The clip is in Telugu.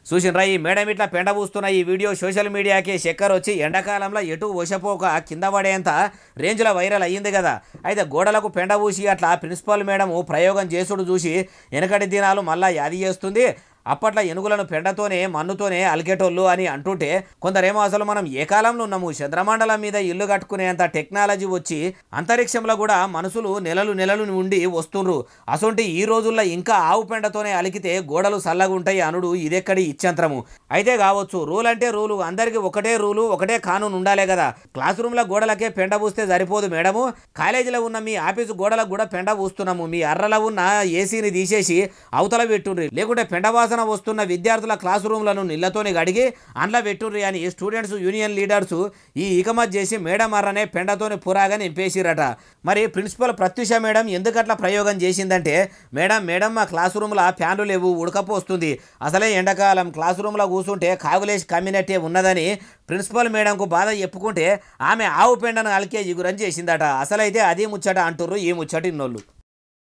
చూసినరా ఈ మేడం ఇట్లా పెండ పూస్తున్న ఈ వీడియో సోషల్ మీడియాకి చక్కర్ వచ్చి ఎండాకాలంలో ఎటు వశపోక కింద పడేంత రేంజ్లో వైరల్ అయ్యింది కదా. అయితే గోడలకు పెండ పూసి అట్లా ప్రిన్సిపల్ మేడం ప్రయోగం చేసుడు చూసి వెనకటి దినాలు మళ్ళీ యాది చేస్తుంది. అప్పట్లో ఎనుగులను పెండతోనే మన్నుతోనే అలికేటోళ్ళు అని అంటుంటే కొందరేమో అసలు మనం ఏ కాలంలో ఉన్నాము, చంద్రమండలం మీద ఇల్లు కట్టుకునేంత టెక్నాలజీ వచ్చి అంతరిక్షంలో కూడా మనుషులు నెలలు ఉండి వస్తుండ్రు. అసొంటి ఈ రోజుల్లో ఇంకా ఆవు పెండతోనే అలికితే గోడలు చల్లగా ఉంటాయి అనుడు ఇదెక్కడి ఇచ్చంత్రము. అయితే కావచ్చు, రూల్ అంటే రూలు, అందరికీ ఒకటే రూలు ఒకటే కానూన్ ఉండాలే కదా. క్లాస్ రూమ్ల గోడలకే పెండ పూస్తే సరిపోదు మేడము, కాలేజీలో ఉన్న మీ ఆఫీసు గోడలకు కూడా పెండ పూస్తున్నాము. మీ అర్రలో ఉన్న ఏసీని తీసేసి అవతల పెట్టుండ్రి, లేకుంటే పెండ వాసన వస్తున్న విద్యార్థుల క్లాస్ రూమ్లను నీళ్లతోనే గడిగి అండ్ల పెట్టుర్రి అని స్టూడెంట్స్ యూనియన్ లీడర్స్ ఈ ఇకమత్ చేసి మేడం అర్రనే పెండతోని పురాగా నింపేసిరట. మరి ప్రిన్సిపల్ ప్రత్యూష మేడం ఎందుకట్లా ప్రయోగం చేసిందంటే, మేడం మా క్లాస్ రూమ్లో ఫ్యాన్లు లేవు, ఉడకపోస్తుంది, అసలే ఎండాకాలం క్లాస్ రూమ్లో కూర్చుంటే కాగులేసి కమ్మినట్టే ఉన్నదని ప్రిన్సిపల్ మేడంకు బాధ చెప్పుకుంటే ఆమె ఆవు పెండను అలికే ఎగురని చేసిందట. అసలైతే అది ముచ్చట అంటుర్రు ఈ ముచ్చట ఇన్నోళ్ళు.